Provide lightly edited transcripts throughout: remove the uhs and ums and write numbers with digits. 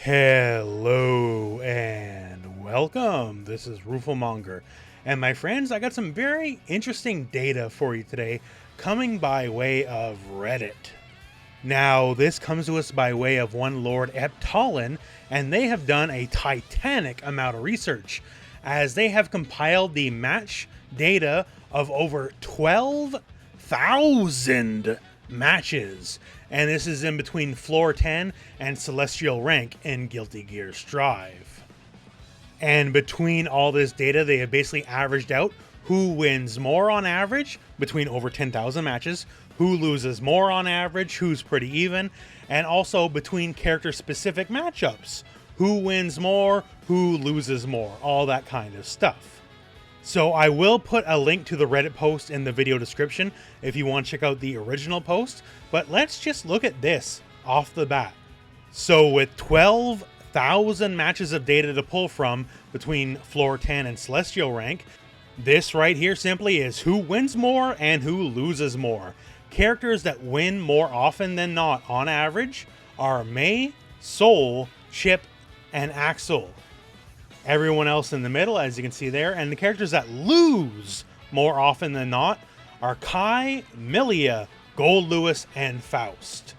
Hello and welcome. This is rooflemonger. And my friends, I got some very interesting data for you today coming by way of Reddit. Now, this comes to us by way of one Lord Eptalin, and they have done a titanic amount of research as they have compiled the match data of over 12,000 matches, and this is in between floor 10 and celestial rank in Guilty Gear Strive. And between all this data, they have basically averaged out who wins more on average between over 10,000 matches, who loses more on average, who's pretty even, and also between character specific matchups, who wins more, who loses more, all that kind of stuff. So I will put a link to the Reddit post in the video description if you want to check out the original post, but let's just look at this off the bat. So with 12,000 matches of data to pull from between floor 10 and celestial rank, this right here simply is who wins more and who loses more. Characters that win more often than not on average are May, Soul, Chip, and Axel. Everyone else in the middle, as you can see there, and the characters that lose more often than not are Kai, Milia, Gold Lewis, and Faust.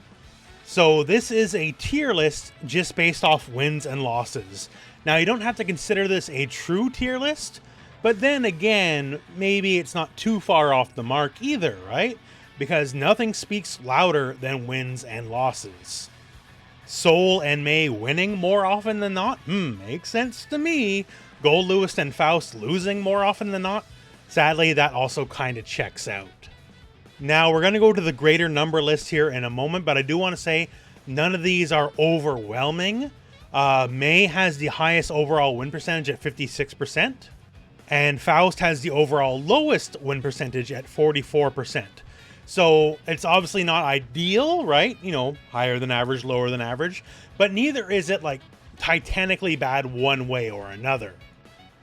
So this is a tier list just based off wins and losses. Now you don't have to consider this a true tier list, but then again, maybe it's not too far off the mark either, right? Because nothing speaks louder than wins and losses. Soul and May winning more often than not? Makes sense to me. Gold Lewis and Faust losing more often than not? Sadly, that also kind of checks out. Now, we're going to go to the greater number list here in a moment, but I do want to say none of these are overwhelming. May has the highest overall win percentage at 56%, and Faust has the overall lowest win percentage at 44%. So it's obviously not ideal, right? You know, higher than average, lower than average, but neither is it like titanically bad one way or another.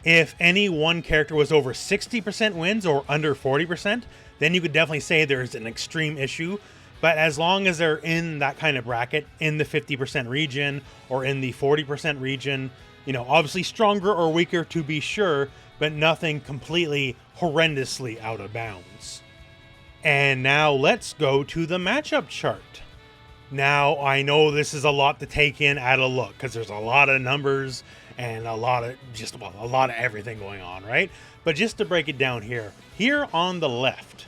If any one character was over 60% wins or under 40%, then you could definitely say there's an extreme issue. But as long as they're in that kind of bracket, in the 50% region or in the 40% region, you know, obviously stronger or weaker to be sure, but nothing completely horrendously out of bounds. And now let's go to the matchup chart. Now, I know this is a lot to take in at a look because there's a lot of numbers and a lot of everything going on, right? But just to break it down here on the left,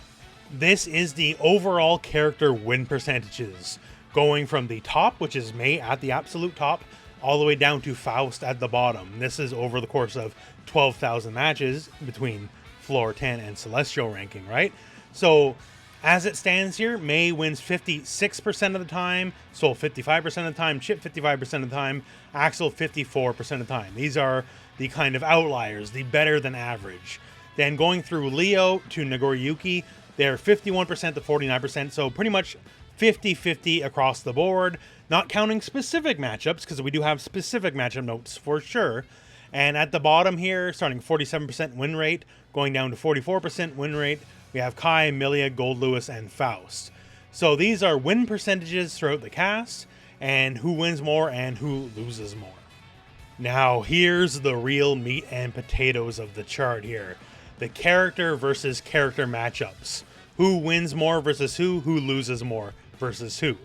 this is the overall character win percentages going from the top, which is May at the absolute top, all the way down to Faust at the bottom. This is over the course of 12,000 matches between floor 10 and celestial ranking, right? So as it stands here, May wins 56% of the time, Soul 55% of the time, Chip 55% of the time, Axel 54% of the time. These are the kind of outliers, the better than average. Then going through Leo to Nagoriyuki, they're 51% to 49%, so pretty much 50-50 across the board, not counting specific matchups, because we do have specific matchup notes for sure. And at the bottom here, starting 47% win rate, going down to 44% win rate, we have Kai, Milia, Gold Lewis, and Faust. So these are win percentages throughout the cast, and who wins more and who loses more. Now here's the real meat and potatoes of the chart here. The character versus character matchups. Who wins more versus who loses more versus who.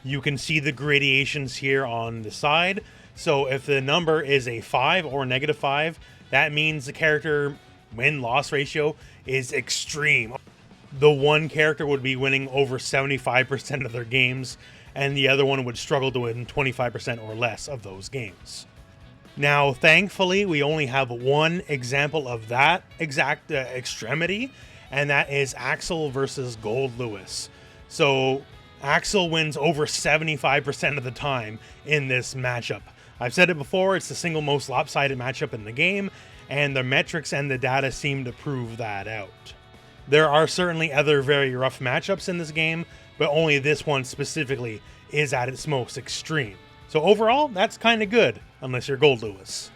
You can see the gradations here on the side. So if the number is a 5 or -5, that means the character win-loss ratio is extreme. The one character would be winning over 75% of their games, and the other one would struggle to win 25% or less of those games. Now, thankfully, we only have one example of that exact extremity, and that is Axel versus Gold Lewis. So Axel wins over 75% of the time in this matchup. I've said it before, it's the single most lopsided matchup in the game, and the metrics and the data seem to prove that out. There are certainly other very rough matchups in this game, but only this one specifically is at its most extreme. So overall, that's kind of good, unless you're Gold Lewis.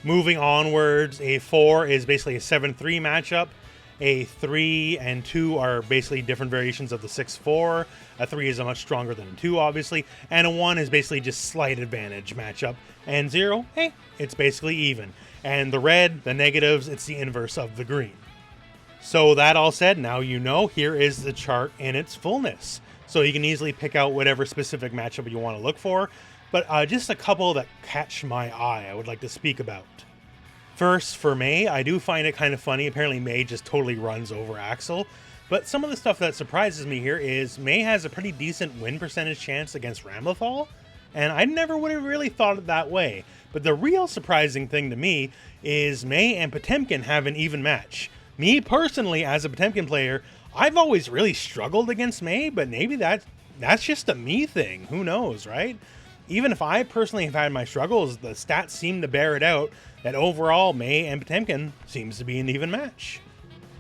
Moving onwards, a 4 is basically a 7-3 matchup, A 3 and 2 are basically different variations of the 6-4. A 3 is a much stronger than a 2, obviously. And a 1 is basically just slight advantage matchup. And 0, hey, it's basically even. And the red, the negatives, it's the inverse of the green. So that all said, now you know, here is the chart in its fullness. So you can easily pick out whatever specific matchup you want to look for. But just a couple that catch my eye I would like to speak about. First, for Mei, I do find it kind of funny. Apparently, Mei just totally runs over Axel. But some of the stuff that surprises me here is Mei has a pretty decent win percentage chance against Ramlethal. And I never would have really thought it that way. But the real surprising thing to me is Mei and Potemkin have an even match. Me personally, as a Potemkin player, I've always really struggled against Mei, but maybe that's just a me thing. Who knows, right? Even if I personally have had my struggles, the stats seem to bear it out that overall Mei and Potemkin seems to be an even match.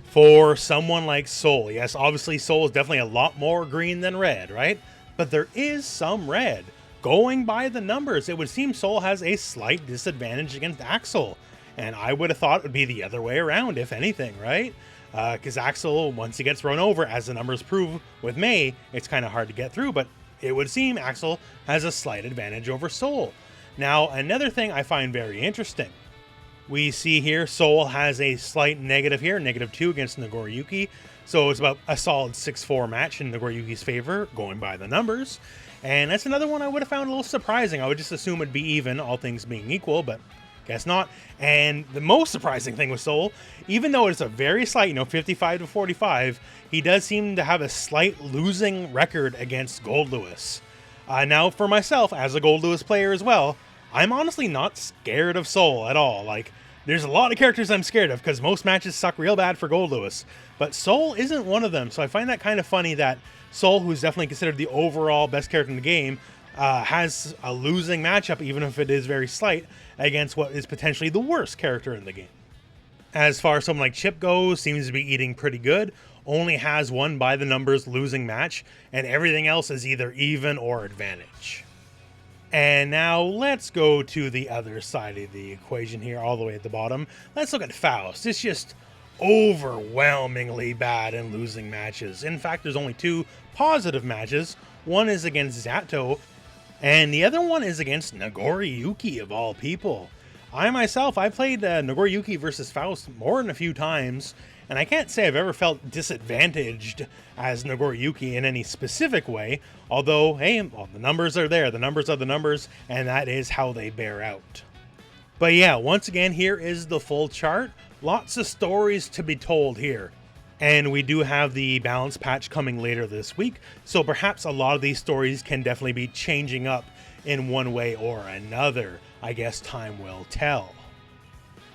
For someone like Sol, yes, obviously Sol is definitely a lot more green than red, right? But there is some red. Going by the numbers, it would seem Sol has a slight disadvantage against Axel. And I would have thought it would be the other way around, if anything, right? Because Axel, once he gets run over, as the numbers prove with Mei, it's kind of hard to get through, but it would seem Axel has a slight advantage over Sol. Now, another thing I find very interesting. We see here Sol has a slight negative here, -2 against Nagoriyuki. So it's about a solid 6-4 match in Nagoriyuki's favor, going by the numbers. And that's another one I would have found a little surprising. I would just assume it'd be even, all things being equal, but guess not. And the most surprising thing with Sol, even though it's a very slight, 55 to 45, he does seem to have a slight losing record against Gold Lewis. Now, for myself, as a Gold Lewis player as well, I'm honestly not scared of Sol at all. Like, there's a lot of characters I'm scared of because most matches suck real bad for Gold Lewis, but Sol isn't one of them. So I find that kind of funny that Sol, who's definitely considered the overall best character in the game, has a losing matchup, even if it is very slight, against what is potentially the worst character in the game. As far as someone like Chip goes, seems to be eating pretty good, only has one by the numbers losing match, and everything else is either even or advantage. And now let's go to the other side of the equation here, all the way at the bottom. Let's look at Faust. It's just overwhelmingly bad in losing matches. In fact, there's only 2 positive matches. One is against Zato, and the other one is against Nagoriyuki, of all people. I played Nagoriyuki versus Faust more than a few times, and I can't say I've ever felt disadvantaged as Nagoriyuki in any specific way, although, hey, well, the numbers are there. The numbers are the numbers, and that is how they bear out. But yeah, once again, here is the full chart. Lots of stories to be told here. And we do have the balance patch coming later this week, so perhaps a lot of these stories can definitely be changing up in one way or another. I guess time will tell.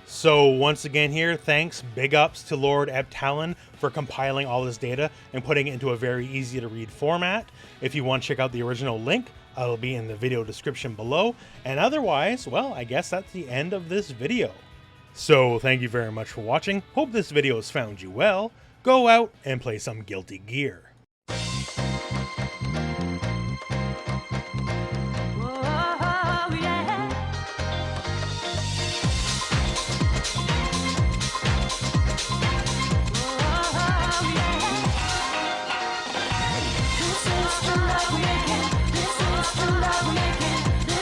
So once again here, thanks, big ups to Lord Eptalin for compiling all this data and putting it into a very easy to read format. If you want to check out the original link, it'll be in the video description below. And otherwise, well, I guess that's the end of this video. So thank you very much for watching. Hope this video has found you well. Go out and play some Guilty Gear.